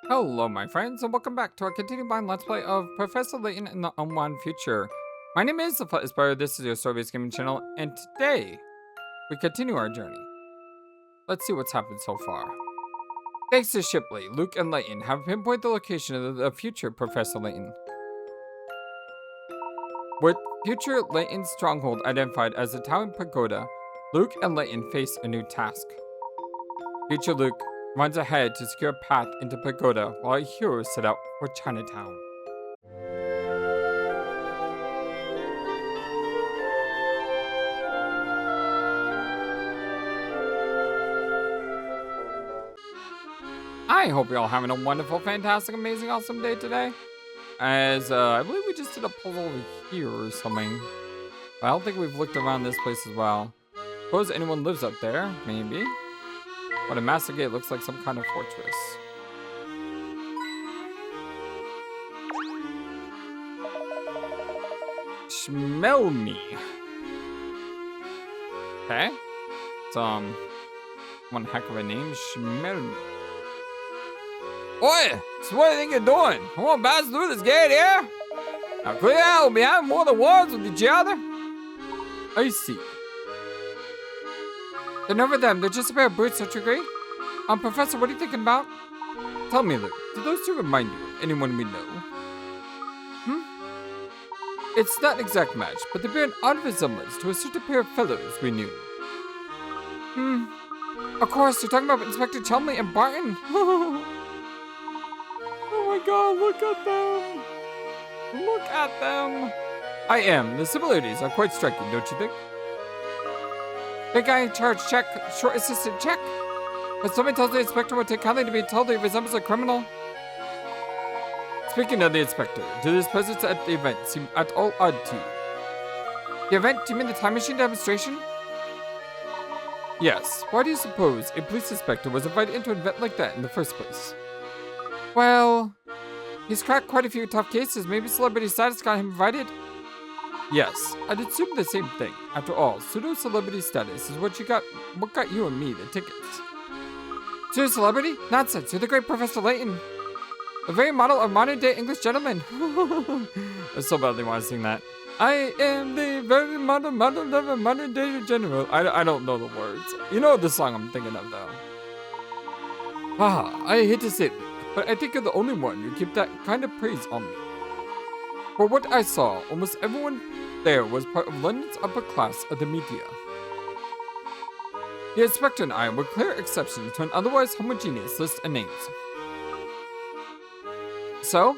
Hello, my friends, and welcome back to our continuing blind Let's Play of Professor Layton in the Unwound Future. My name is the Flightless Player, this is your story-based gaming channel, and today, we continue our journey. Let's see what's happened so far. Thanks to Shipley, Luke and Layton have pinpointed the location of the future Professor Layton. With future Layton's stronghold identified as the Town Pagoda, Luke and Layton face a new task. Future Luke runs ahead to secure a path into Pagoda while our heroes set out for Chinatown. I hope you're all having a wonderful, fantastic, amazing, awesome day today. As I believe we just did a puzzle over here or something. I don't think we've looked around this place as well. Suppose anyone lives up there, maybe. But a master gate looks like some kind of fortress. Smell me. Okay. It's one heck of a name. Smell me. Oi! So what do you think you're doing? Come on, pass through this gate here. Now clear out behind more than words with each other. I see. They're never them. They're just a pair of brutes, don't you agree? Professor, what are you thinking about? Tell me, Luke, do those two remind you of anyone we know? It's not an exact match, but they bear an odd resemblance to a certain pair of fellows we knew. Of course, you're talking about Inspector Chumley and Barton. Oh my god, look at them. Look at them. I am. The similarities are quite striking, don't you think? Big guy in charge, check. Short assistant, check. But somebody tells the inspector would take kindly to be told he resembles a criminal. Speaking of the inspector, do his presence at the event seem at all odd to you? The event? Do you mean the time machine demonstration? Yes. Why do you suppose a police inspector was invited into an event like that in the first place? Well, he's cracked quite a few tough cases. Maybe celebrity status got him invited. Yes, I'd assume the same thing. After all, pseudo-celebrity status is what got you and me the tickets. Pseudo-celebrity? Nonsense, you're the great Professor Layton. The very model of modern-day English gentleman. I so badly want to sing that. I am the very model of a modern-day general. I don't know the words. You know the song I'm thinking of, though. I hate to say it, but I think you're the only one who keep that kind of praise on me. For what I saw, almost everyone there was part of London's upper class of the media. The inspector and I were clear exceptions to an otherwise homogeneous list of names. So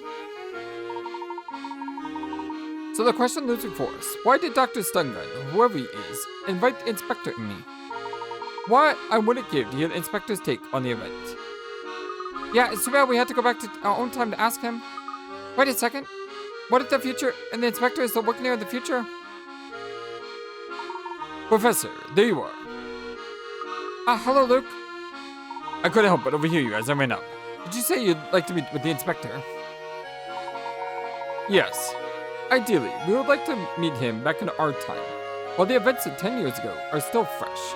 the question lives before us. Why did Dr. Stungun, whoever he is, invite the inspector and me? What I wouldn't give to hear the inspector's take on the event. Yeah, it's too bad we had to go back to our own time to ask him. Wait a second. What if the future and the inspector is still working here in the future? Professor, there you are. Hello, Luke. I couldn't help but overhear you as I ran up. Did you say you'd like to meet with the inspector? Yes. Ideally, we would like to meet him back in our time, while the events of 10 years ago are still fresh.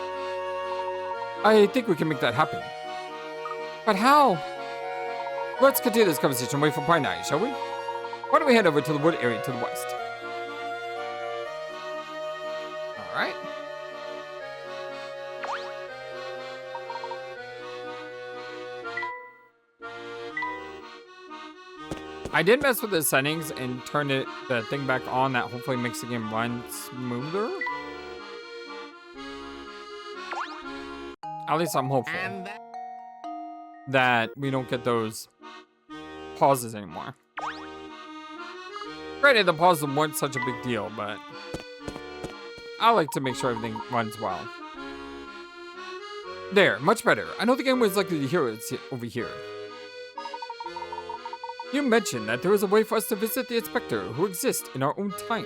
I think we can make that happen. But how? Let's continue this conversation away from Pine Eye, shall we? Why don't we head over to the wood area to the west? Alright. I did mess with the settings and turn the thing back on that hopefully makes the game run smoother. At least I'm hopeful that we don't get those pauses anymore. Granted, the pauses weren't such a big deal, but I like to make sure everything runs well. There, much better. I don't think anyone's likely to hear it over here. You mentioned that there is a way for us to visit the inspector who exists in our own time.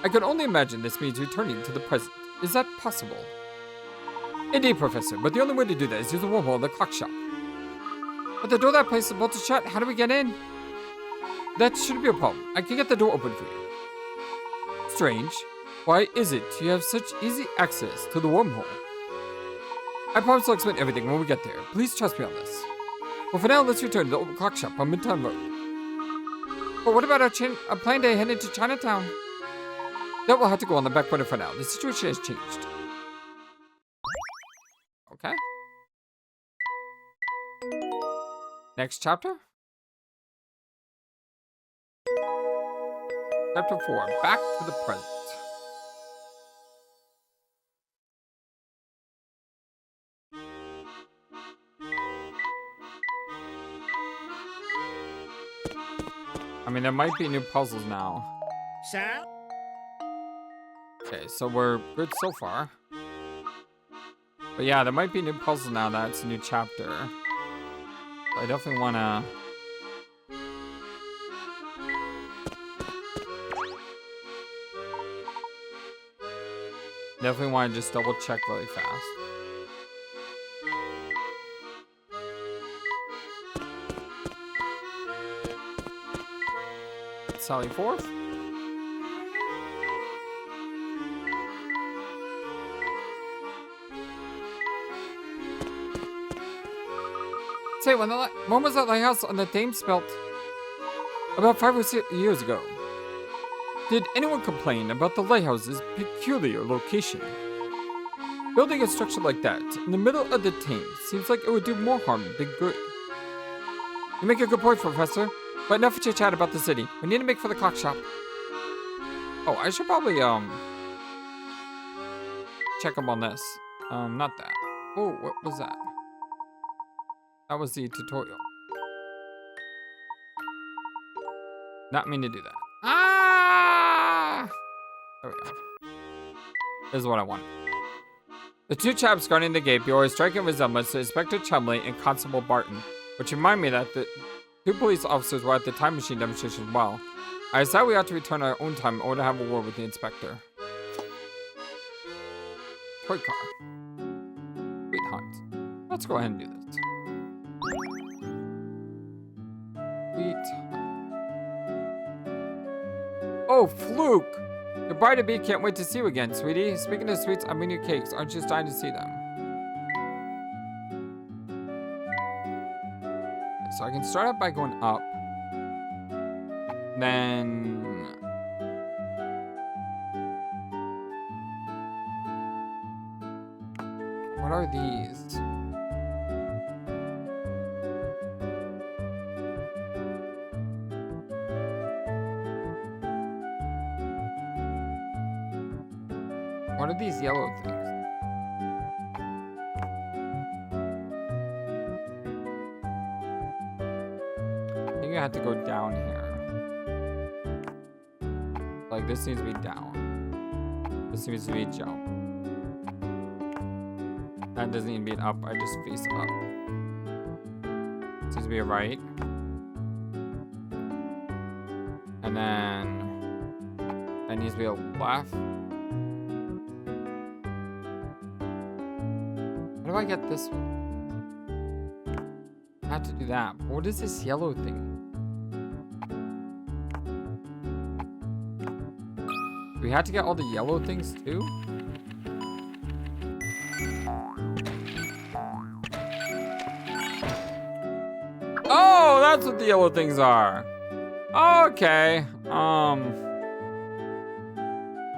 I can only imagine this means returning to the present. Is that possible? Indeed, Professor, but the only way to do that is use the wormhole of the clock shop. But the door of that place is bolted shut. How do we get in? That shouldn't be a problem. I can get the door open for you. Strange. Why is it you have such easy access to the wormhole? I promise I'll explain everything when we get there. Please trust me on this. Well, for now, let's return to the old clock shop on Midtown Road. But what about our plan to head into Chinatown? That will have to go on the back burner for now. The situation has changed. Okay. Next chapter? Chapter 4, Back to the Present. I mean, there might be new puzzles now. Okay, so we're good so far. But yeah, there might be new puzzles now. That's a new chapter. I definitely want to... Definitely want to just double check really fast. Sally Forth. Say, when was that lighthouse on the Thames built? About 5 or 6 years ago. Did anyone complain about the lighthouse's peculiar location? Building a structure like that in the middle of the Thames seems like it would do more harm than good. You make a good point, Professor. But enough chit chat about the city. We need to make for the clock shop. Oh, I should probably check up on this. Not that. Oh, what was that? That was the tutorial. Not mean to do that. Ah! There we go. This is what I want. The two chaps guarding the gate bear a striking resemblance to Inspector Chumley and Constable Barton, which remind me that the two police officers were at the time machine demonstration as well. I decided we ought to return our own time in order to have a war with the inspector. Toy car. Sweetheart. Let's go ahead and do this. Sweetheart. Oh, Fluke! Goodbye to be. Can't wait to see you again, sweetie. Speaking of sweets, I'm bringing you cakes. Aren't you just dying to see them? So I can start out by going up. Then... What are these? What are these yellow things? I think I have to go down here. Like, this needs to be down. This needs to be jump. That doesn't need to be an up, I just face up. This needs to be a right. And then that needs to be a left. How do I get this one? I have to do that. But what is this yellow thing? Do we have to get all the yellow things too? Oh, that's what the yellow things are. Okay.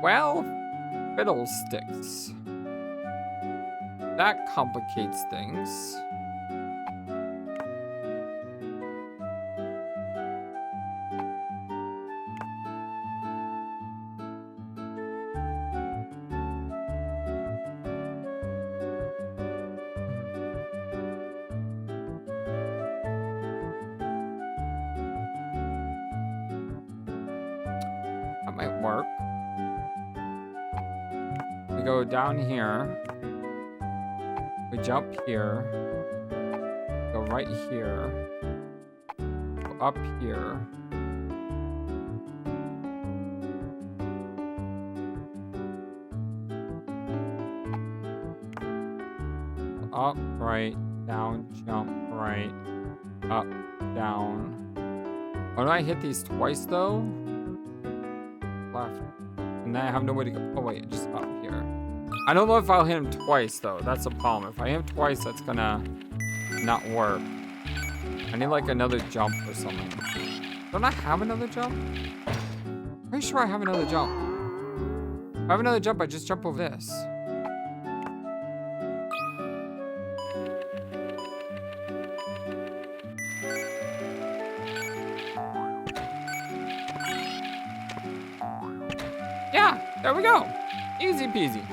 Well, fiddlesticks. That complicates things. That might work. We go down here. We jump here. Go right here. Go up here. Up, right, down, jump, right, up, down. Oh, do I hit these twice though? Left. And then I have nowhere to go. Oh wait, just up here. I don't know if I'll hit him twice though. That's the problem. If I hit him twice, that's gonna not work. I need like another jump or something. Don't I have another jump? Pretty sure I have another jump. If I have another jump, I just jump over this. Yeah, there we go. Easy peasy.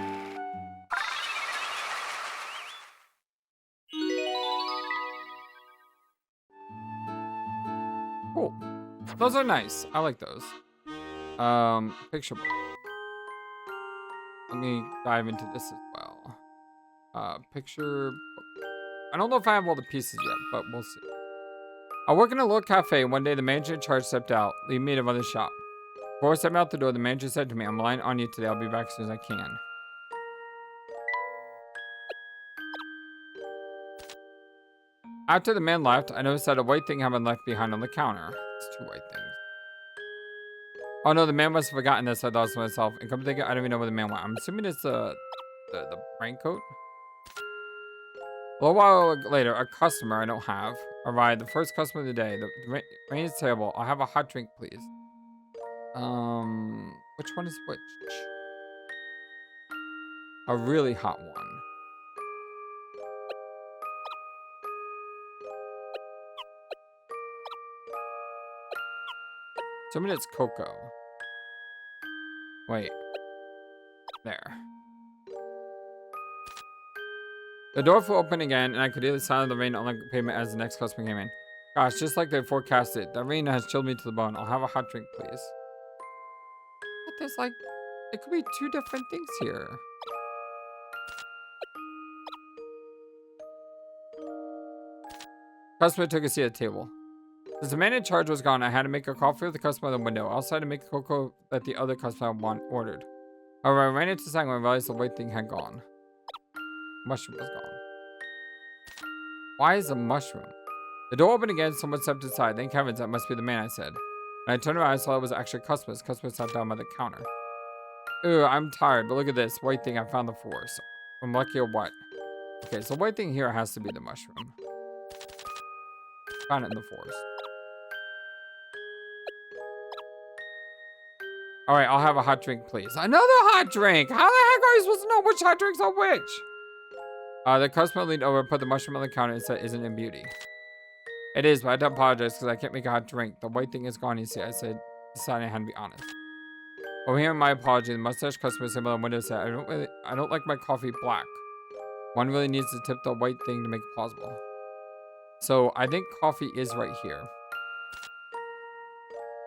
Cool. Those are nice. I like those. Picture book. Let me dive into this as well. Picture book. I don't know if I have all the pieces yet, but we'll see. I work in a little cafe. One day, the manager in charge stepped out, leaving me to run the shop. Before I stepped out the door, the manager said to me, "I'm relying on you today. I'll be back as soon as I can." After the man left, I noticed that a white thing had been left behind on the counter. It's two white things. Oh no, the man must have forgotten this, I thought to myself. And come to think of it, I don't even know where the man went. I'm assuming it's the raincoat. A little while later, a customer I don't have arrived. The first customer of the day. The rain is terrible. I'll have a hot drink, please. Which one is which? A really hot one. Assuming it's cocoa. Wait. There. The door flew open again, and I could hear the sound of the rain on the pavement as the next customer came in. Gosh, just like they forecasted, the rain has chilled me to the bone. I'll have a hot drink, please. But there's like, it could be two different things here. Customer took a seat at the table. Since the man in charge was gone, I had to make a coffee with the customer at the window. I also had to make the cocoa that the other customer ordered. However, I ran into the second when I realized the white thing had gone. Mushroom was gone. Why is a mushroom? The door opened again, someone stepped inside. Thank heavens, that must be the man, I said. When I turned around, I saw it was actually customers. Customers sat down by the counter. Ooh, I'm tired, but look at this. White thing I found the forest. I'm lucky or what? Okay, so white thing here has to be the mushroom. Found it in the forest. Alright, I'll have a hot drink, please. Another hot drink! How the heck are you supposed to know which hot drinks are which? The customer leaned over, put the mushroom on the counter, and said, "Isn't it beauty?" It is, but I had to apologize because I can't make a hot drink. The white thing is gone, you see. I said, deciding I had to be honest. Over hearing my apology, the mustache customer sitting by the window said, I don't like my coffee black. One really needs to tip the white thing to make it plausible. So I think coffee is right here.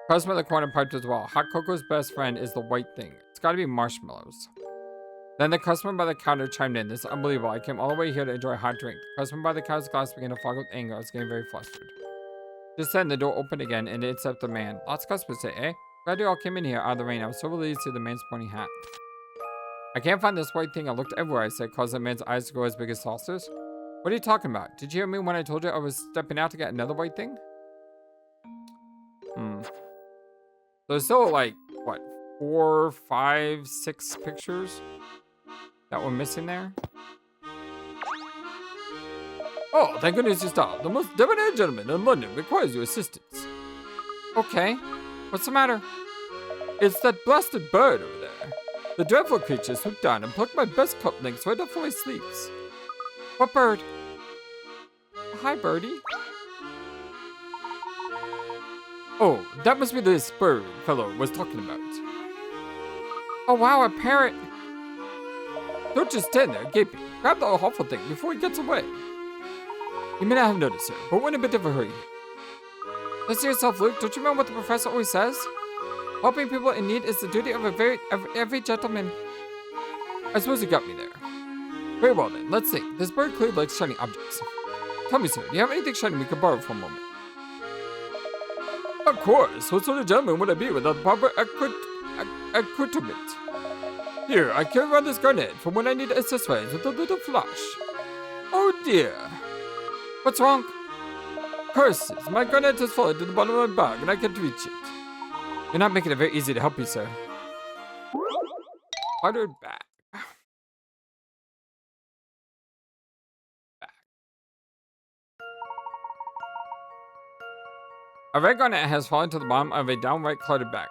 Customer at the corner piped as well. Hot cocoa's best friend is the white thing. It's got to be marshmallows. Then the customer by the counter chimed in. This is unbelievable. I came all the way here to enjoy a hot drink. The customer by the counter's glass began to fog with anger. I was getting very flustered. Just then, the door opened again, and it stepped the man. Lots of customers say, eh? Glad you all came in here out of the rain. I was so relieved to see the man's pointy hat. I can't find this white thing. I looked everywhere, I said, causing the man's eyes to go as big as saucers. What are you talking about? Did you hear me when I told you I was stepping out to get another white thing? So there's still like, what, 4, 5, 6 pictures that were missing there? Oh, thank goodness you stopped. The most debonair gentleman in London requires your assistance. Okay, what's the matter? It's that blasted bird over there. The dreadful creature swooped down and plucked my best cup links right off my sleeves. What bird? Hi, birdie. Oh, that must be this bird fellow was talking about. Oh wow, a parrot. Don't just stand there gaping. Grab the awful thing before he gets away. You may not have noticed, sir, but we're in a bit of a hurry. Listen to yourself, Luke. Don't you remember what the professor always says? Helping people in need is the duty of every gentleman. I suppose you got me there. Very well then, let's see. This bird clearly likes shiny objects. Tell me, sir, do you have anything shiny we could borrow for a moment? Of course. What sort of gentleman would I be without the proper accoutrement? Here, I carry around this garnet for when I need to accessorize with a little flash. Oh dear. What's wrong? Curses, my garnet has fallen to the bottom of my bag and I can't reach it. You're not making it very easy to help you, sir. Cluttered Bag. A red garnet has fallen to the bottom of a downright cluttered bag.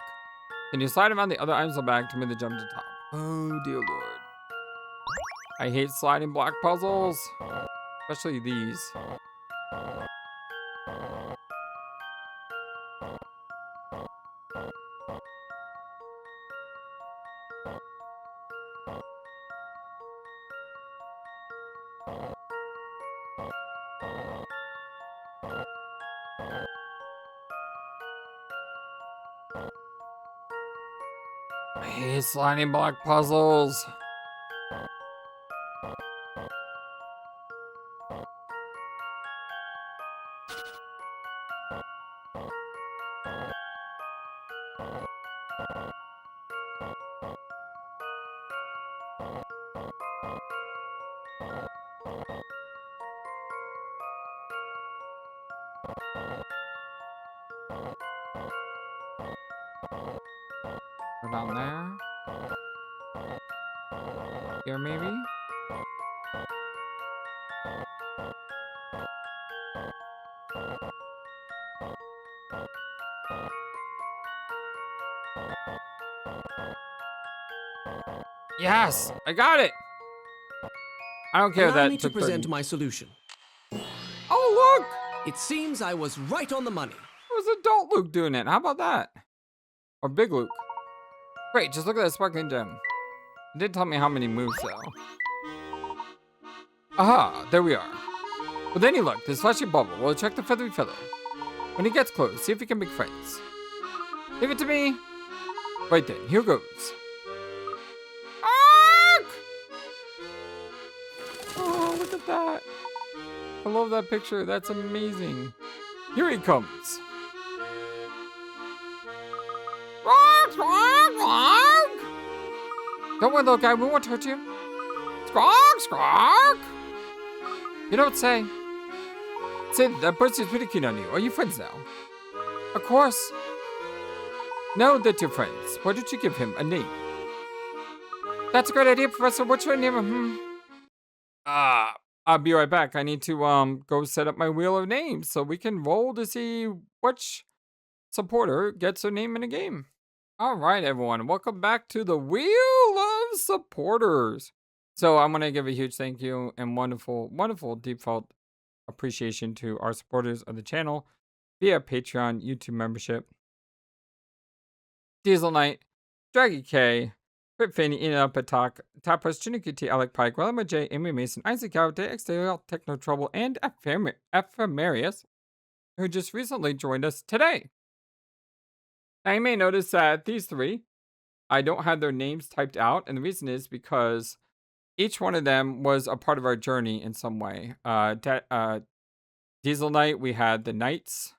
Can you slide around the other items of the bag to move the jump to top? Oh, dear lord. I hate sliding block puzzles. Especially these. I hate sliding block puzzles. Go down there. Here, maybe? Yes! I got it! I don't care Allow that me to took present 30. my solution. Oh, look! It seems I was right on the money. It was adult Luke doing it. How about that? Or big Luke. Great, just look at that sparkling gem. It did tell me how many moves, though. Aha, there we are. With any luck, this flashy bubble will attract the feathery fellow. When he gets close, see if we can make friends. Leave it to me. Right then, here goes. Ark! Oh, look at that. I love that picture. That's amazing. Here he comes. Don't worry, little guy. We won't hurt you. Squawk, squawk. You don't say. Say that bird seems pretty keen on you. Are you friends now? Of course. Now that you're friends, why don't you give him a name? That's a great idea, Professor. What's your name? I'll be right back. I need to go set up my wheel of names so we can roll to see which supporter gets their name in a game. All right, everyone. Welcome back to the Wheel of Supporters. So I'm going to give a huge thank you and wonderful, wonderful default appreciation to our supporters of the channel via Patreon, YouTube membership. Diesel Knight, Draggy K, Rip Fanny, Ina Patak, Tapas, Chinikiti, Alec Pike, Relima J, Amy Mason, Isaac Gaude, Exterior, Techno Trouble, and Ephemerus, who just recently joined us today. Now you may notice that these three, I don't have their names typed out, and the reason is because each one of them was a part of our journey in some way. Diesel Knight, we had the Knights.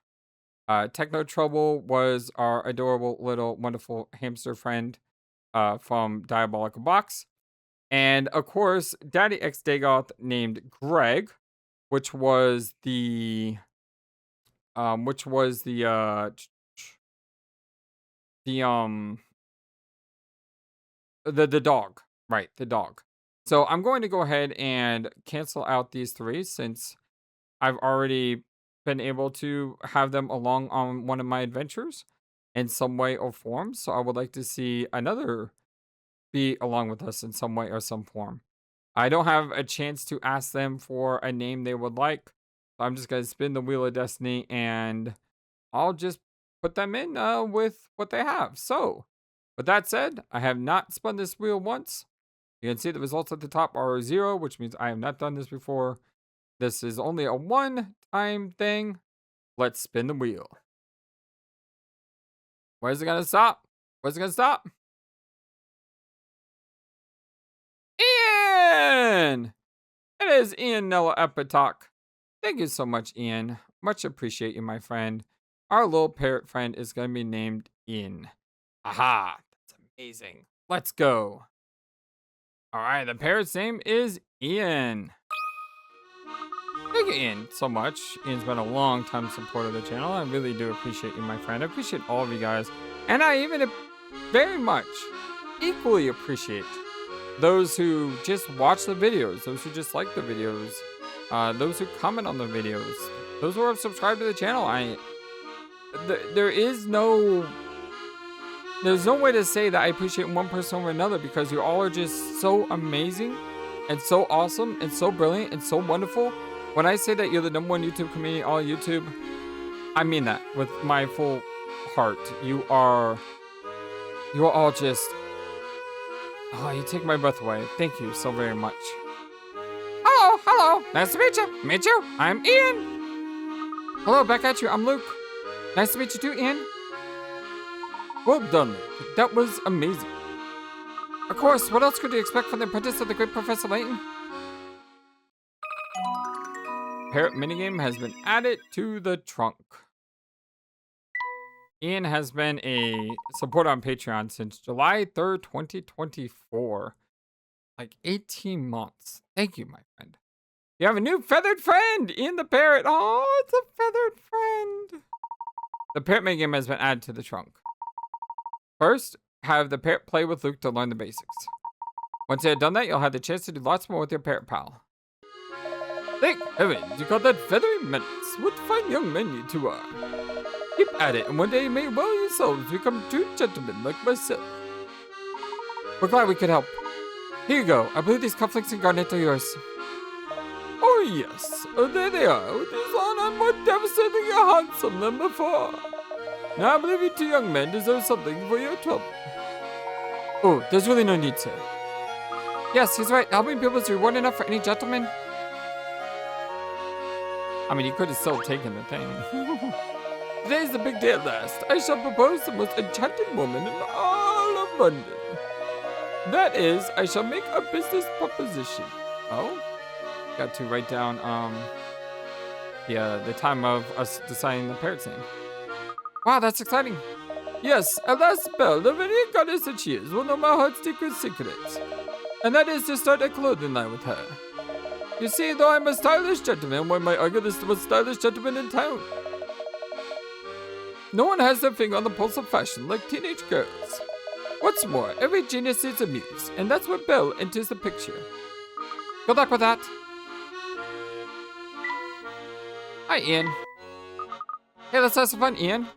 Techno Trouble was our adorable little wonderful hamster friend from Diabolical Box. And of course, Daddy X Dagoth named Greg, which was the dog. Right, the dog. So I'm going to go ahead and cancel out these three since I've already been able to have them along on one of my adventures in some way or form. So I would like to see another be along with us in some way or some form. I don't have a chance to ask them for a name they would like. So I'm just going to spin the Wheel of Destiny and I'll just put them in with what they have. So with that said, I have not spun this wheel once. You can see the results at the top are 0, which means I have not done this before. This is only a one-time thing. Let's spin the wheel. Where's it going to stop? Where's it going to stop? Ian! It is Ian Nella Epitok. Thank you so much, Ian. Much appreciate you, my friend. Our little parrot friend is going to be named Ian. Aha! That's amazing. Let's go. All right, the parrot's name is Ian. Thank you, Ian, so much. Ian's been a long time supporter of the channel. I really do appreciate you, my friend. I appreciate all of you guys. And I even very much equally appreciate those who just watch the videos, those who just like the videos, those who comment on the videos, those who have subscribed to the channel. there's no way to say that I appreciate one person over another because you all are just so amazing and so awesome and so brilliant and so wonderful. When I say that you're the #1 YouTube community, all YouTube, I mean that with my full heart. You are all just, oh, you take my breath away. Thank you so very much. Hello. Nice to meet you. Meet you. I'm Ian. Hello, back at you. I'm Luke. Nice to meet you too, Ian. Well done, Luke. That was amazing. Of course, what else could you expect from the apprentice of the great Professor Layton? Parrot minigame has been added to the trunk. Ian has been a supporter on Patreon since July 3rd, 2024. Like 18 months. Thank you, my friend. You have a new feathered friend, Ian the parrot. Oh, it's a feathered friend. The parrot minigame has been added to the trunk. First, have the parrot play with Luke to learn the basics. Once you have done that, you'll have the chance to do lots more with your parrot pal. Thank heavens, you got that feathery menace. What fine young men you two are. Keep at it, and one day you may well yourselves become true gentlemen like myself. We're glad we could help. Here you go. I believe these cufflinks and garnet are yours. Oh yes, there they are. With these on, I'm more devastatingly handsome than before. Now I believe you two young men deserve something for your trouble. Oh, there's really no need, sir. Yes, he's right. Helping people is reward enough for any gentleman. I mean, you could have still taken the thing. Today's the big day at last. I shall propose the most enchanting woman in all of London. That is, I shall make a business proposition. Oh? Got to write down, the time of us deciding the parrot's name. Wow, that's exciting. Yes, at last Belle, the very goddess that she is, will know my heart's deepest secrets. And that is to start a clothing line with her. You see, though I'm a stylish gentleman, one might argue this is the most stylish gentleman in town. No one has their finger on the pulse of fashion like teenage girls. What's more, every genius needs a muse, and that's where Belle enters the picture. Good luck with that. Hi, Ian. Hey, let's have some fun, Ian.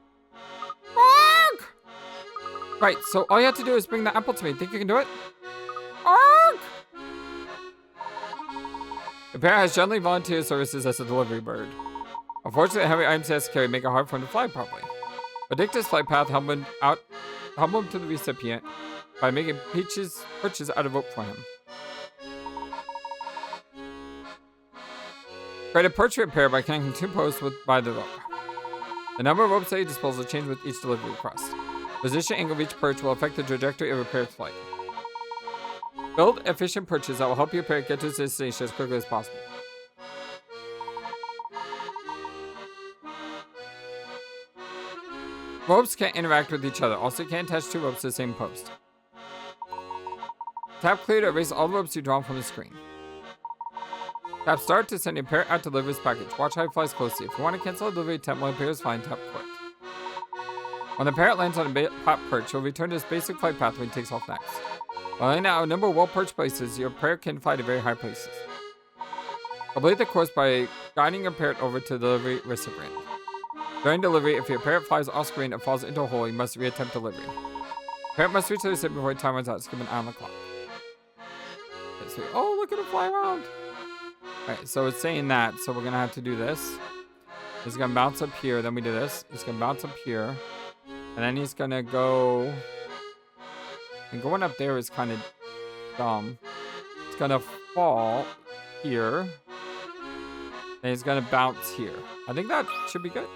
Arg! Right, so all you have to do is bring the apple to me. Think you can do it? Arg! The parrot has generally volunteer services as a delivery bird. Unfortunately, heavy items he has to carry make it hard for him to fly properly. Predictive flight path help him to the recipient by making perches out of rope for him. Create a perch repair by connecting 2 posts by the rope. The number of ropes at your disposal will change with each delivery request. Position angle of each perch will affect the trajectory of a parrot's flight. Build efficient perches that will help your parrot get to its destination as quickly as possible. Ropes can't interact with each other. Also, you can't attach 2 ropes to the same post. Tap clear to erase all the ropes you draw from the screen. Tap start to send your parrot out to deliver his package. Watch how he flies closely. If you want to cancel a delivery attempt while the parrot is flying, tap quit. When the parrot lands on a top perch, he'll return to his basic flight path when he takes off next. While laying out a number of well-perched places, your parrot can fly to very high places. Complete the course by guiding your parrot over to the delivery recipient. During delivery, if your parrot flies off screen and falls into a hole, you must reattempt delivery. Parrot must reach the recipient before time runs out. Skip an eye on the clock. Okay, so, oh, look at him fly around. Alright, so it's saying that, so we're gonna have to do this. He's gonna bounce up here, then we do this. He's gonna bounce up here. And then he's gonna go... And going up there is kind of dumb. It's gonna fall here. And he's gonna bounce here. I think that should be good.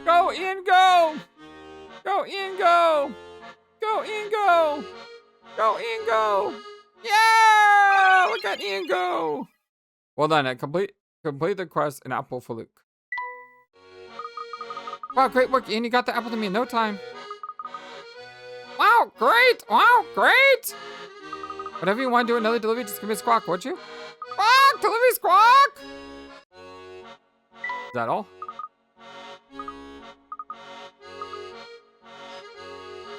Go, Ian, go! Go, Ian, go! Go, Ian, go! Go, Ian, go! Yeah! Look at Ian go! Well done. I complete the quest, an apple for Luke. Wow, great work, Ian. You got the apple to me in no time. Wow, great! Wow, great! Whatever you want to do another delivery, just give me a squawk, won't you? Squawk! Delivery squawk! Is that all?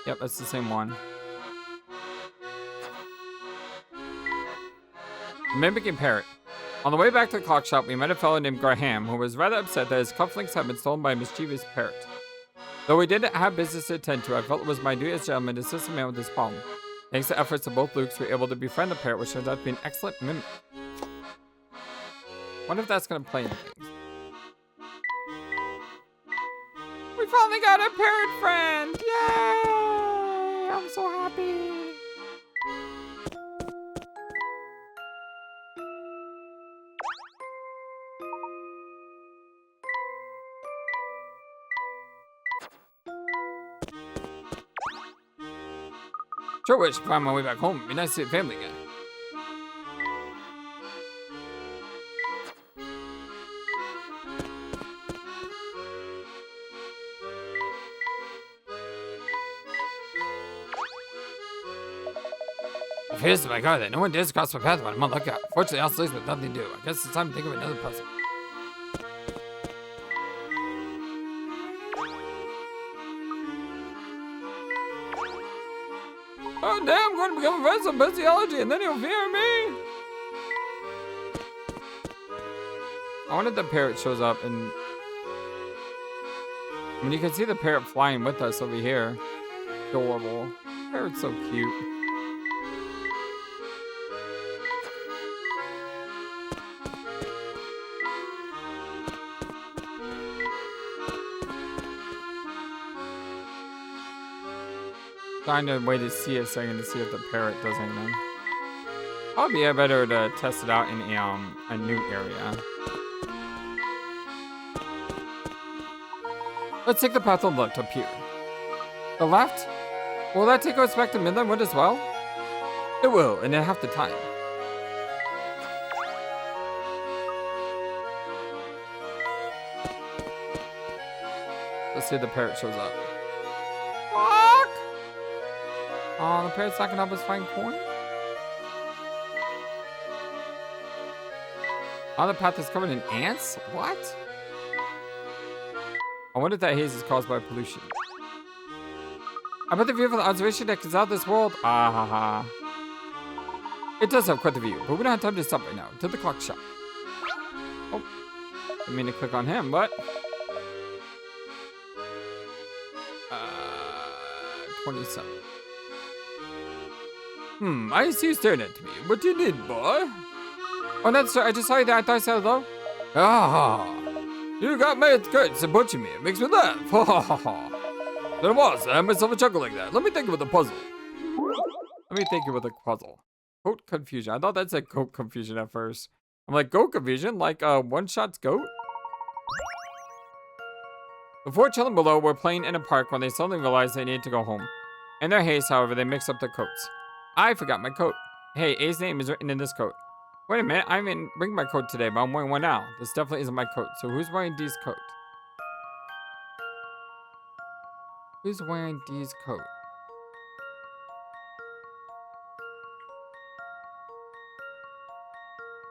Yep, that's the same one. Mimicking parrot. On the way back to the clock shop, we met a fellow named Graham, who was rather upset that his cufflinks had been stolen by a mischievous parrot. Though we didn't have business to attend to, I felt it was my duty as gentleman to assist the man with this problem. Thanks to efforts of both Lukes, we were able to befriend the parrot, which turns out to be an excellent mimic. Wonder if that's gonna play anything. We finally got a parrot friend! Yay! I'm so happy! Sure wish I could find my way back home. It'd be nice to see the family again. It appears to my car that no one dares cross my path when I'm on lookout. Fortunately, I'll sleep with nothing to do. I guess it's time to think of another puzzle. Oh damn, I'm going to become a professor of physiology and then he'll fear me. I wonder if the parrot shows up and... I mean, you can see the parrot flying with us over here. Adorable. Parrot's so cute. Trying to wait to see a second to see if the parrot does anything. Probably better to test it out in a new area. Let's take the path on the left up here. The left? Will that take us back to Midland Wood as well? It will, and in half the time. Let's see if the parrot shows up. Fuck! Oh, the parrot's not gonna help us find corn? Oh, the path is covered in ants? What? I wonder if that haze is caused by pollution. I bet the view from the observation deck is out of this world. Ah ha ha. It does have quite the view, but we don't have time to stop right now. To the clock shop. Oh, didn't mean to click on him, but 27. I see you staring at me. What you did, boy? Oh, that's right. I just saw you there. I thought I said hello. Ah, you got me. It's good. It's punching me. It makes me laugh. Ha ha ha ha. There was. I had myself a chuckle like that. Let me think of the puzzle. Let me think of the puzzle. Goat confusion. I thought that said goat confusion at first. I'm like, goat confusion? Like one-shot's goat? The four children below were playing in a park when they suddenly realized they needed to go home. In their haste, however, they mixed up their coats. I forgot my coat. Hey, A's name is written in this coat. Wait a minute, I didn't bring my coat today, but I'm wearing one now. This definitely isn't my coat. So who's wearing D's coat? Who's wearing D's coat?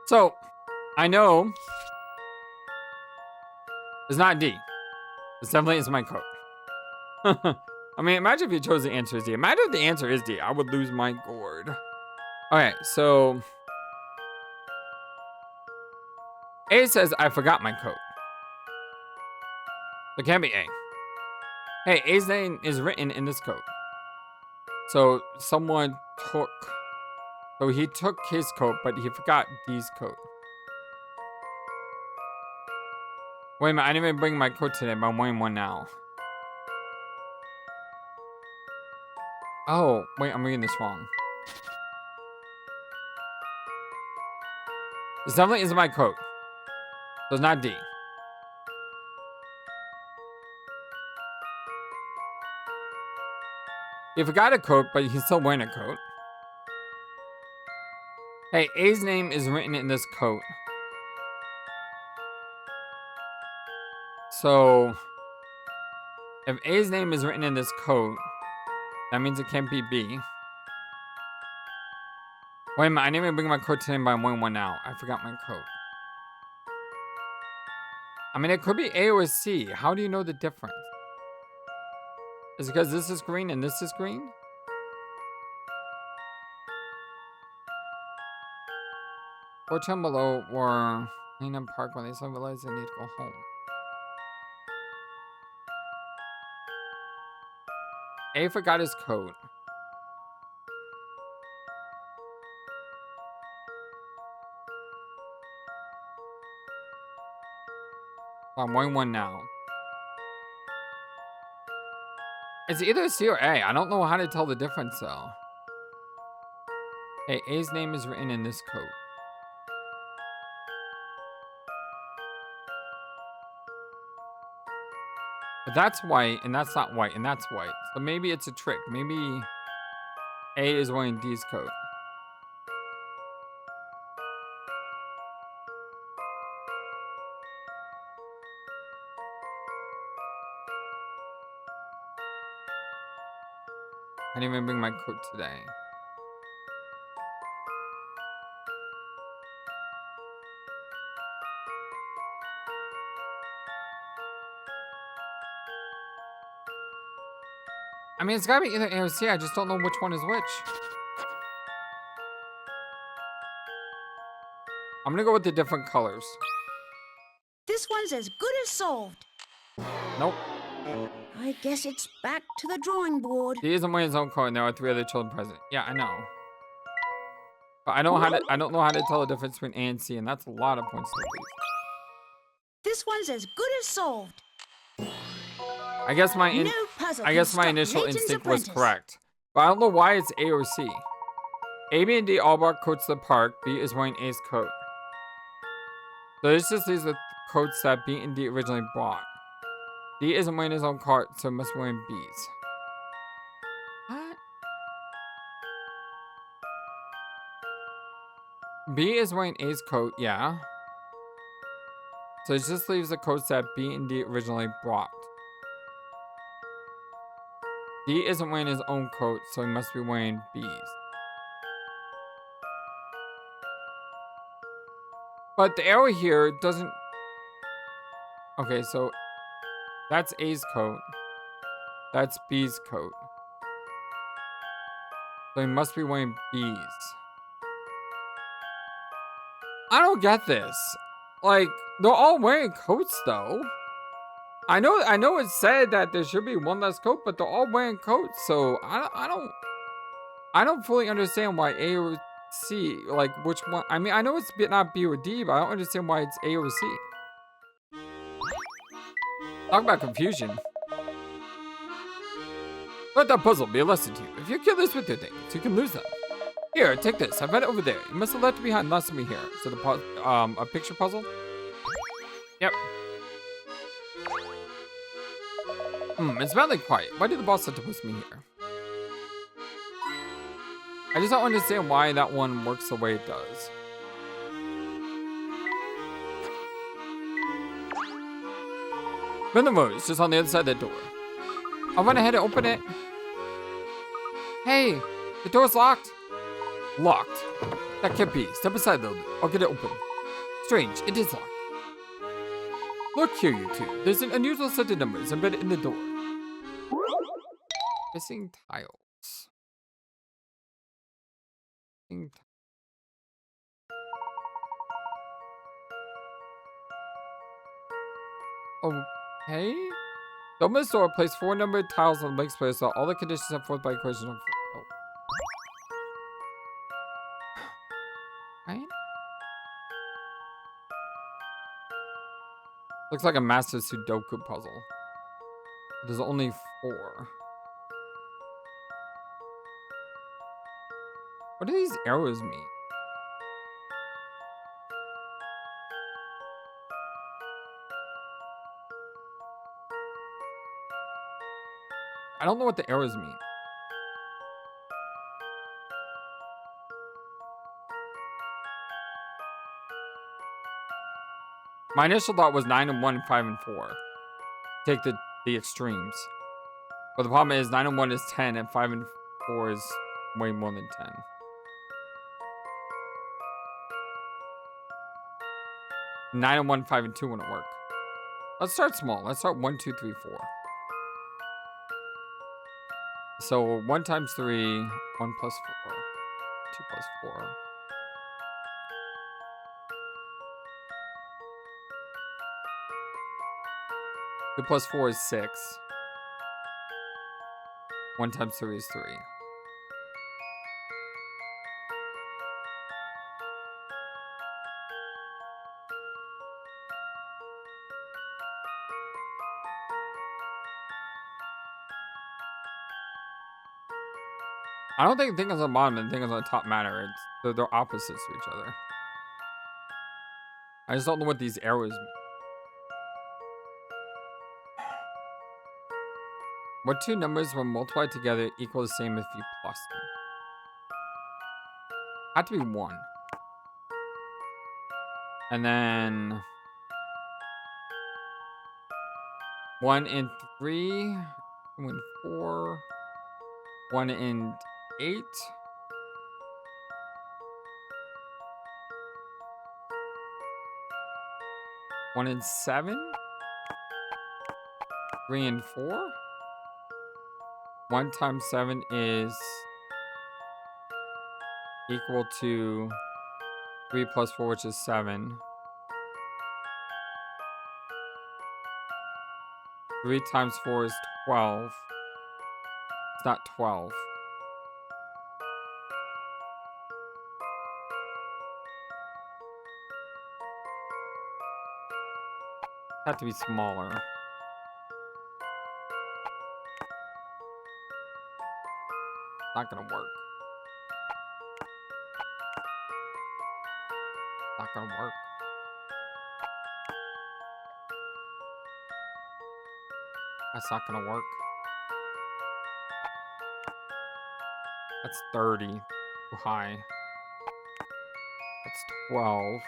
So, I know it's not D. This definitely isn't my coat. I mean, imagine if you chose the answer is D. Imagine if the answer is D. I would lose my gourd. Okay, so A says I forgot my coat. It can't be A. Hey, A's name is written in this coat. So someone took. So he took his coat, but he forgot D's coat. Wait a minute, I didn't even bring my coat today, but I'm wearing one now. Oh, wait, I'm reading this wrong. This definitely isn't my coat. So it's not D. He forgot a coat, but he's still wearing a coat. Hey, A's name is written in this coat. So, if A's name is written in this coat, that means it can't be B. Wait a minute, I didn't even bring my coat today, but I'm wearing one now. I forgot my coat. I mean, it could be A or C. How do you know the difference? Is it because this is green and this is green? Go down below or clean up park when they suddenly realize they need to go home. A forgot his coat. I'm wearing one now. It's either C or A. I don't know how to tell the difference though. Hey, A's name is written in this coat. But that's white, and that's not white, and that's white. So maybe it's a trick. Maybe A is wearing D's coat. I didn't even bring my coat today. I mean, it's gotta be either A or C. I just don't know which one is which. I'm gonna go with the different colors. This one's as good as solved. Nope. I guess it's back to the drawing board. He isn't wearing his own coat, and there are 3 other children present. Yeah, I know. But I don't know how to tell the difference between A and C, and that's a lot of points to lose. This one's as good as solved. I guess my No puzzle I can guess my stop initial Layton's instinct was apprentice. correct. But I don't know why it's A or C. A, B, and D all brought coats to the park. B is wearing A's coat. So this just leaves the coats that B and D originally brought. D isn't wearing his own coat, so must be wearing B's. What? B is wearing A's coat, yeah. So it just leaves the coats that B and D originally brought. D isn't wearing his own coat, so he must be wearing B's. But the arrow here doesn't... Okay, so that's A's coat. That's B's coat. So he must be wearing B's. I don't get this. Like, they're all wearing coats though. I know it said that there should be one less coat, but they're all wearing coats, so I don't fully understand why A or C, like which one. I mean, I know it's not B or D, but I don't understand why it's A or C. Talk about confusion. Let that puzzle be a lesson to you. If you're careless with your things, you can lose them. Here, take this. I found it over there. You must have left it behind last time we here. So a picture puzzle? Yep. It's badly quiet. Why did the boss have to post me here? I just don't understand why that one works the way it does. Bend the road. It's just on the other side of that door. I'll run ahead and open it. Hey, the door's locked. Locked. That can't be. Step aside a little bit. I'll get it open. Strange. It is locked. Look here, you two. There's an unusual set of numbers embedded in the door. Missing tiles. Missing Okay. The open door placed 4 numbered tiles on the blank space, so all the conditions set forth by equation are... Oh. Right? Looks like a massive Sudoku puzzle. There's only 4. What do these arrows mean? I don't know what the arrows mean. My initial thought was 9 and 1 and 5 and 4. Take the extremes. But the problem is 9 and 1 is 10 and 5 and 4 is way more than 10. Nine and 1, 5 and 2 wouldn't work. Let's start small. Let's start 1, 2, 3, 4. So 1 times 3, 1 plus 4, 2 plus 4. 2 plus 4 is 6. 1 times 3 is 3. I don't think things on the bottom and things on the top matter. They're opposites to each other. I just don't know what these arrows mean. What two numbers when multiplied together equal the same if you plus them? Had to be 1. And then 1 and 3, 1 and 4, 1 and 8. 1 and 7, 3 and 4. 1 times 7 is equal to 3 plus 4, which is 7. 3 times 4 is 12. It's not 12. Have to be smaller. Not gonna work. Not gonna work. That's not gonna work. That's 30. Too high. That's 12.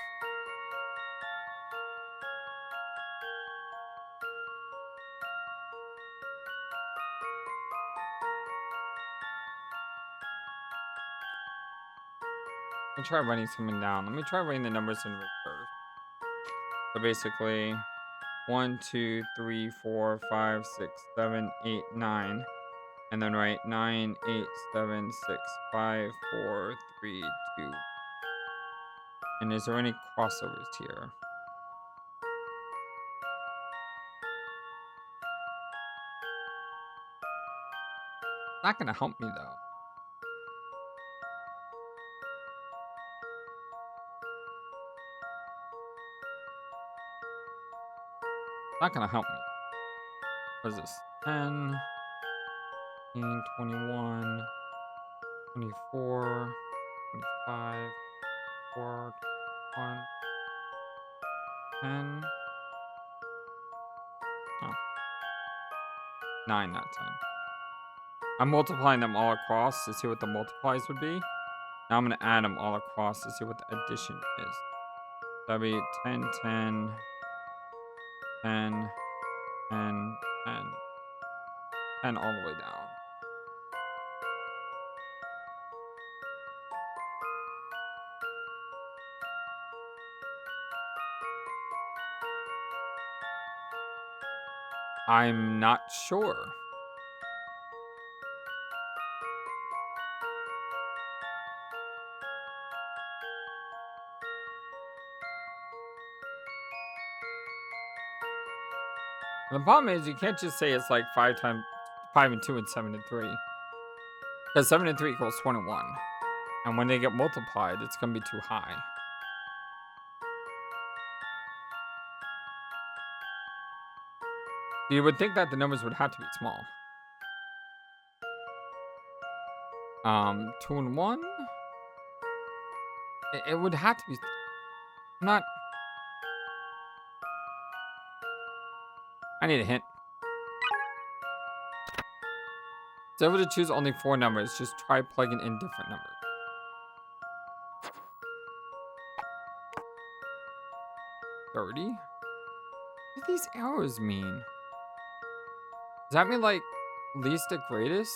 Let me try writing something down. Let me try writing the numbers in reverse. So basically, 1, 2, 3, 4, 5, 6, 7, 8, 9. And then write 9, 8, 7, 6, 5, 4, 3, 2. And is there any crossovers here? Not gonna help me though. Not gonna help me. What is this? 10, 15, 21, 24, 25, 4, 1, 10. Oh. 9, not 10. I'm multiplying them all across to see what the multiplies would be. Now I'm going to add them all across to see what the addition is. That'd be 10, 10, 10, 10, 10, 10 all the way down. I'm not sure. The problem is you can't just say it's like 5 and 2 and 7 and 3. Because 7 and 3 equals 21. And when they get multiplied, it's going to be too high. You would think that the numbers would have to be small. 2 and 1? It would have to be... I'm not... I need a hint. It's able to choose only 4 numbers. Just try plugging in different numbers. 30? What do these arrows mean? Does that mean like least to greatest?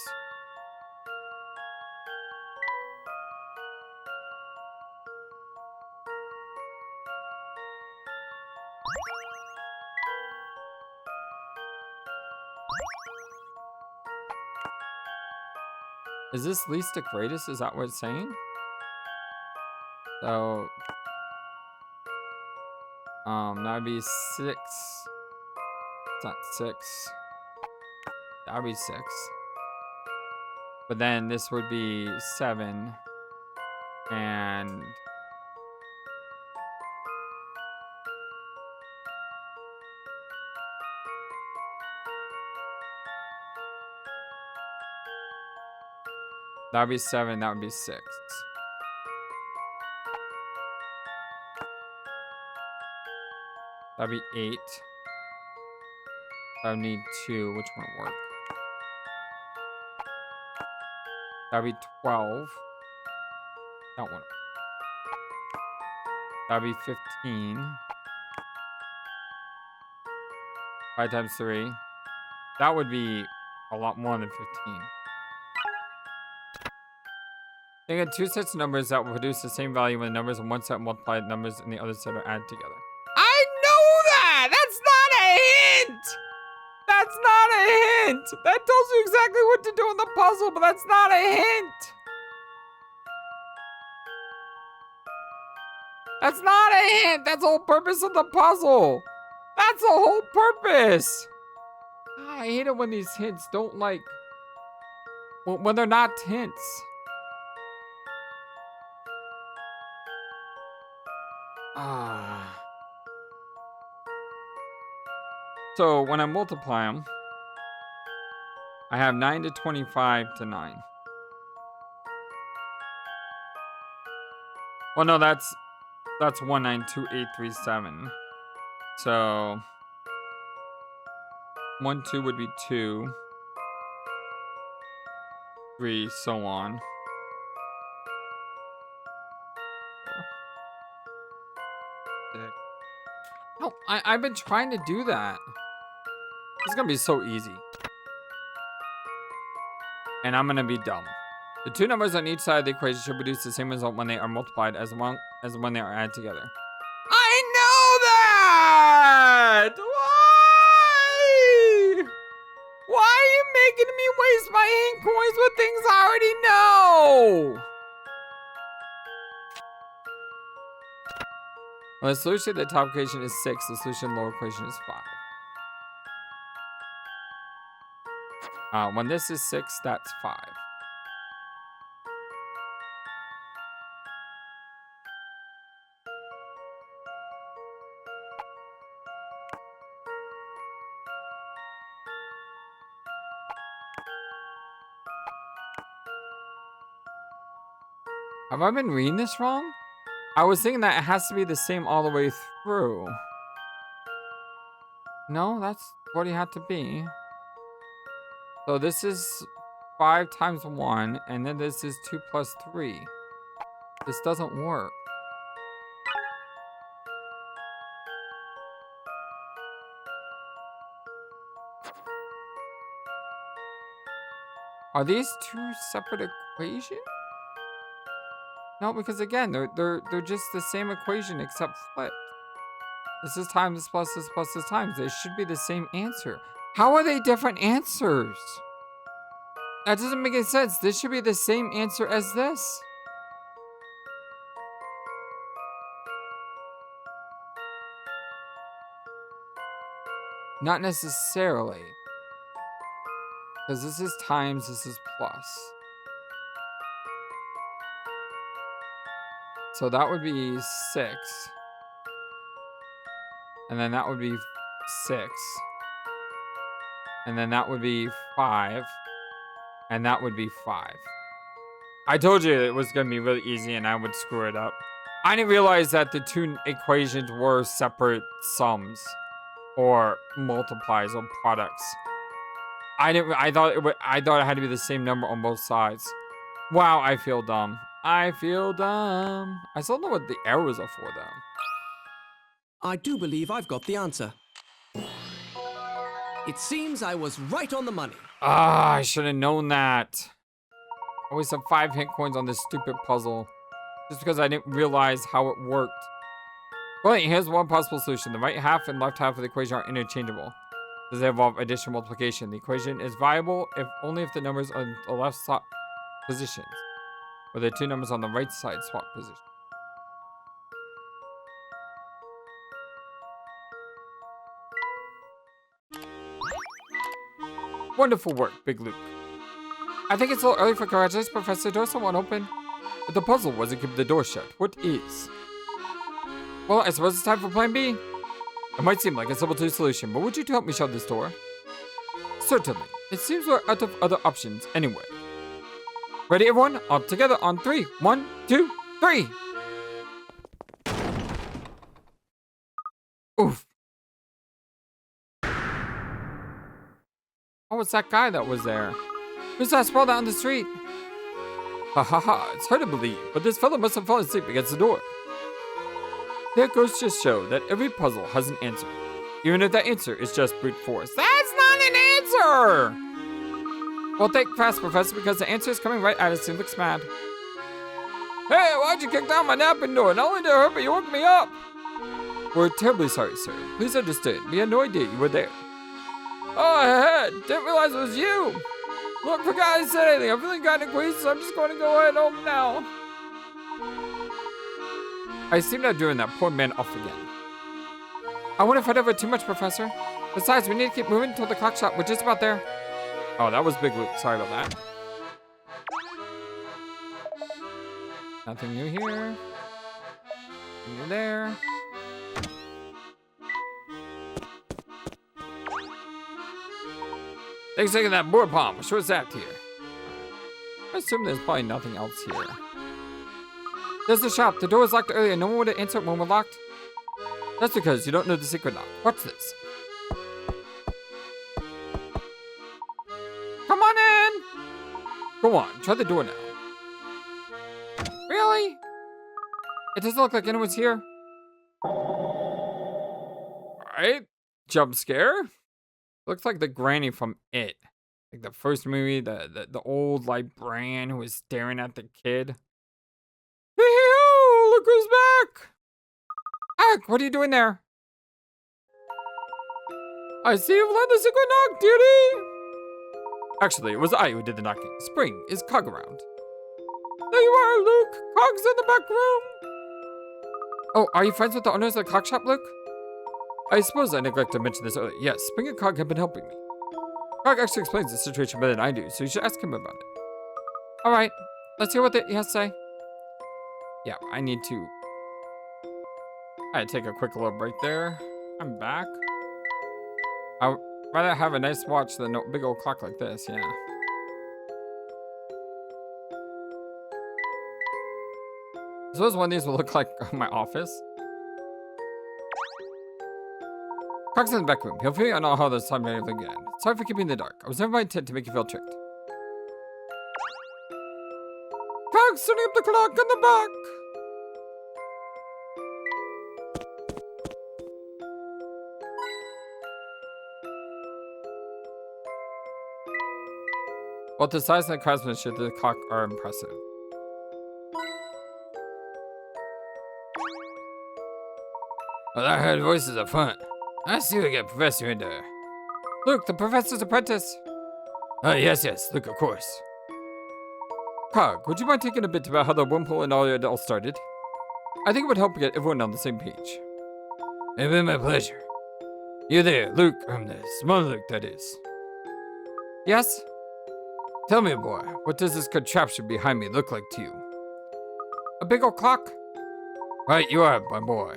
Is this least to greatest? Is that what it's saying? So, that'd be 6. It's not 6. That would be 6. But then this would be 7. And that would be 7. That would be 6. That would be 8. I would need 2. Which one would work? That would be 12. That one. That would be 15. 5 times 3. That would be a lot more than 15. They had 2 sets of numbers that will produce the same value when the numbers in one set multiplied numbers in the other set are added together. I know that! That's not a hint! That's not a hint! That tells you exactly what to do in the puzzle, but that's not a hint! That's not a hint! That's the whole purpose of the puzzle! That's the whole purpose! I hate it when these hints don't when they're not hints. So when I multiply them, I have 9 to 25 to 9. Well, no, that's 192837. So 1, 2 would be 2, 3, so on. No, I've been trying to do that. It's gonna be so easy. And I'm gonna be dumb. The 2 numbers on each side of the equation should produce the same result when they are multiplied as when they are added together. I know that! Why? Why are you making me waste my ink coins with things I already know? Well, the solution to the top equation is 6. The solution to the lower equation is 5. When this is 6, that's 5. Have I been reading this wrong? I was thinking that it has to be the same all the way through. No, that's what it had to be. So this is 5 times 1, and then this is 2 plus 3. This doesn't work. Are these 2 separate equations? No, because again, they're just the same equation except flipped. This is times this plus this plus this times. They should be the same answer. How are they different answers? That doesn't make any sense. This should be the same answer as this. Not necessarily. Because this is times, this is plus. So that would be 6. And then that would be 6. And then that would be 5. And that would be 5. I told you it was going to be really easy and I would screw it up. I didn't realize that the 2 equations were separate sums or multiplies or products. I thought it had to be the same number on both sides. Wow, I feel dumb. I feel dumb. I still don't know what the arrows are for though. I do believe I've got the answer. It seems I was right on the money. Ah, I should have known that. I always have 5 hit coins on this stupid puzzle. Just because I didn't realize how it worked. Well, here's one possible solution. The right half and left half of the equation are interchangeable. Does they involve addition or multiplication? The equation is viable only if the numbers on the left swap positions, or the 2 numbers on the right side swap position. Wonderful work, Big Luke. I think it's a little early for congratulations, Professor. The door won't open. But the puzzle wasn't keeping the door shut. What is? Well, I suppose it's time for plan B. It might seem like a simple solution, but would you help me shut this door? Certainly. It seems we're out of other options anyway. Ready, everyone? All together on 3. 1, 2, 3. Oof. Oh, it's that guy that was there. Who's that sprawled out on the street? Ha ha ha, it's hard to believe, but this fellow must have fallen asleep against the door. There goes to show that every puzzle has an answer, even if that answer is just brute force. That's not an answer! Well, think fast, Professor, because the answer is coming right at us and looks mad. Hey, why'd you kick down my napping door? Not only did it hurt, but you woke me up! We're terribly sorry, sir. Please understand, we had no idea you were there. Oh, I didn't realize it was you! Look, forgot I said anything. I'm feeling kind of queasy, so I'm just going to go ahead home now. I seem to have driven that poor man off again. I wouldn't fight over too much, Professor. Besides, we need to keep moving until the clock shop. We're just about there. Oh, that was Big Luke. Sorry about that. Nothing new here. Nothing new there. Thanks for taking that board palm. We're short zapped here. I assume there's probably nothing else here. There's the shop. The door was locked earlier. No one would have answered when we're locked. That's because you don't know the secret lock. Watch this. Come on in. Go on. Try the door now. Really? It doesn't look like anyone's here. Alright. Jump scare. Looks like the granny from It. Like the first movie, the old librarian who was staring at the kid. Hey, look who's back! Ack, what are you doing there? I see you've learned the secret knock duty! Actually, it was I who did the knocking. Spring, is Cog around? There you are, Luke! Cog's in the back room! Oh, are you friends with the owners of the clock shop, Luke? I suppose I neglected to mention this earlier. Yes, Spring and Cog have been helping me. Cog actually explains the situation better than I do, so you should ask him about it. Alright, let's hear what he has to say. Yeah, I need to take a quick little break there. I'm back. I'd rather have a nice watch than a big old clock like this, yeah. I suppose one of these will look like my office. Cog's in the back room. He'll feel you on all how this time again. Sorry for keeping you in the dark. I was never my intent to make you feel tricked. Cog's setting up the clock in the back. Both the size and the craftsmanship of the clock are impressive. Well, I heard voices up front. I see we get Professor in there. Luke, the Professor's apprentice. Yes, Luke, of course. Cog, would you mind taking a bit about how the wormhole and all started? I think it would help get everyone on the same page. It'd be my pleasure. You there, Luke, the small Luke, that is. Yes? Tell me, boy, what does this contraption behind me look like to you? A big old clock? Right, you are, my boy.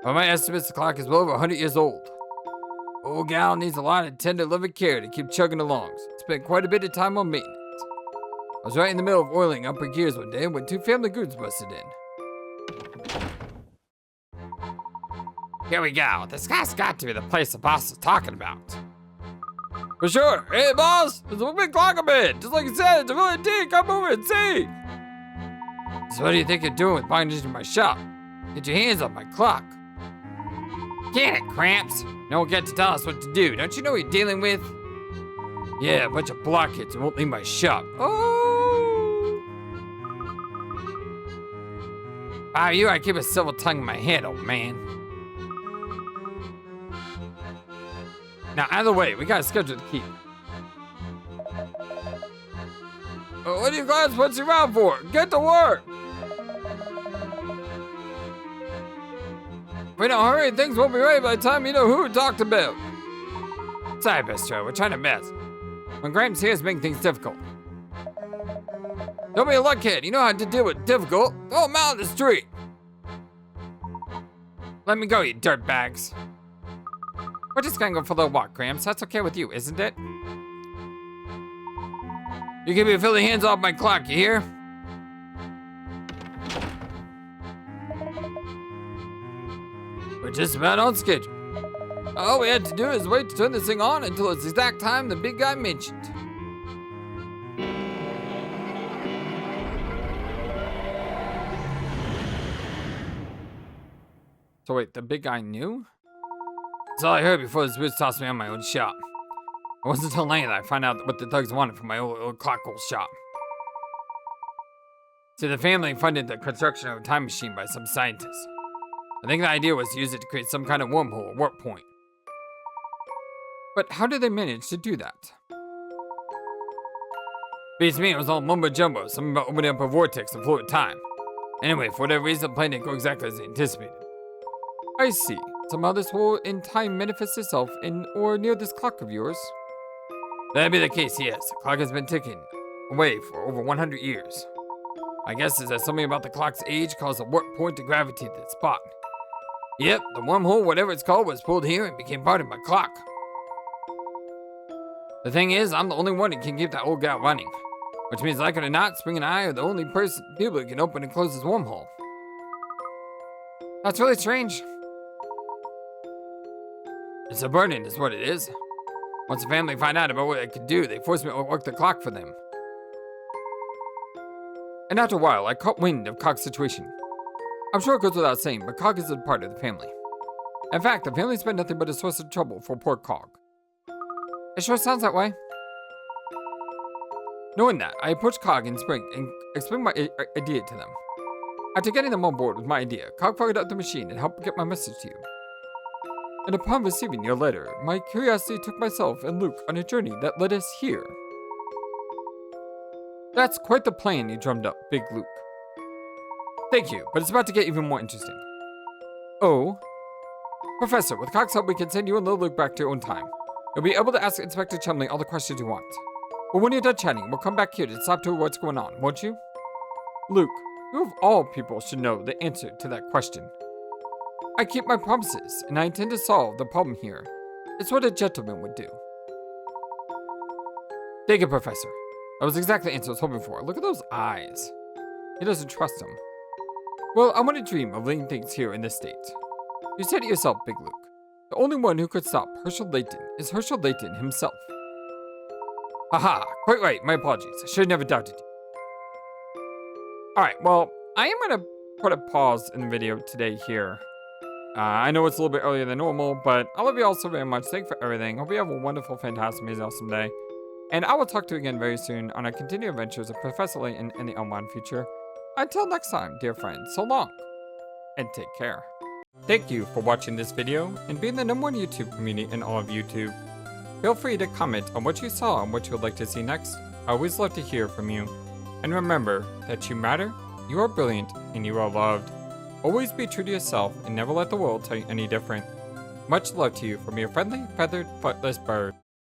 By my estimates, the clock is well over 100 years old. Old gal needs a lot of tender loving care to keep chugging along, so spent quite a bit of time on maintenance. I was right in the middle of oiling up her gears one day when 2 family goons busted in. Here we go. This guy's got to be the place the boss is talking about. For sure. Hey, boss, there's a big clock up ahead. Just like you said, it's a really deep. Come over and see. So what do you think you're doing with buying into my shop? Get your hands off my clock. Get it, Cramps. No one gets to tell us what to do. Don't you know what you're dealing with? Yeah, a bunch of blockheads who won't leave my shop. Oh! Wow, you gotta keep a civil tongue in my head, old man. Now, out of the way, we got a schedule to keep. What are you guys putzing around for? Get to work! If we don't hurry, things won't be ready by the time you know who we talked about. Sorry, Bistro, we're trying to mess. When Gramps here is making things difficult. Don't be a luckhead. You know how to deal with difficult. Throw him out in the street. Let me go, you dirtbags. We're just gonna go for a little walk, Gramps. That's okay with you, isn't it? You give me a filthy hands off my clock, you hear? We're just about on schedule. All we had to do is wait to turn this thing on until it's the exact time the big guy mentioned. So wait, the big guy knew? That's all I heard before the Spirits tossed me on my own shop. It wasn't until later that I found out what the thugs wanted from my old clockwork shop. See, the family funded the construction of a time machine by some scientists. I think the idea was to use it to create some kind of wormhole or warp point. But how did they manage to do that? Beats me, it was all mumbo jumbo, something about opening up a vortex to flow at time. Anyway, for whatever reason, the plan didn't go exactly as anticipated. I see. Somehow this hole in time manifests itself in or near this clock of yours. That'd be the case, yes. The clock has been ticking away for over 100 years. My guess is that something about the clock's age caused a warp point to gravitate to that spot. Yep, the wormhole, whatever it's called, was pulled here and became part of my clock. The thing is, I'm the only one who can keep that old guy running. Which means, like it or not, Spring and I are the only people who can open and close this wormhole. That's really strange. It's a burden, is what it is. Once the family found out about what I could do, they forced me to work the clock for them. And after a while, I caught wind of Cog's situation. I'm sure it goes without saying, but Cog is a part of the family. In fact, the family's been nothing but a source of trouble for poor Cog. It sure sounds that way. Knowing that, I approached Cog and Spring and explained my idea to them. After getting them on board with my idea, Cog fired up the machine and helped get my message to you. And upon receiving your letter, my curiosity took myself and Luke on a journey that led us here. That's quite the plan you drummed up, Big Luke. Thank you, but it's about to get even more interesting. Oh? Professor, with Cog's help we can send you and little Luke back to your own time. You'll be able to ask Inspector Chumley all the questions you want. But when you're done chatting, we'll come back here to stop to what's going on, won't you? Luke, you of all people should know the answer to that question. I keep my promises, and I intend to solve the problem here. It's what a gentleman would do. Thank you, Professor. That was exactly the answer I was hoping for. Look at those eyes. He doesn't trust him. Well, I want to dream of leading things here in this state. You said it yourself, Big Luke. The only one who could stop Herschel Layton is Herschel Layton himself. Haha, quite right. My apologies. I should have never doubted you. Alright, well, I am going to put a pause in the video today here. I know it's a little bit earlier than normal, but I love you all so very much. Thank you for everything. Hope you have a wonderful, fantastic, amazing, awesome day. And I will talk to you again very soon on our continued adventures of Professor Layton in the Unwound Future. Until next time, dear friends, so long, and take care. Thank you for watching this video and being the #1 YouTube community in all of YouTube. Feel free to comment on what you saw and what you would like to see next. I always love to hear from you. And remember that you matter, you are brilliant, and you are loved. Always be true to yourself and never let the world tell you any different. Much love to you from your friendly, feathered, flightless bird.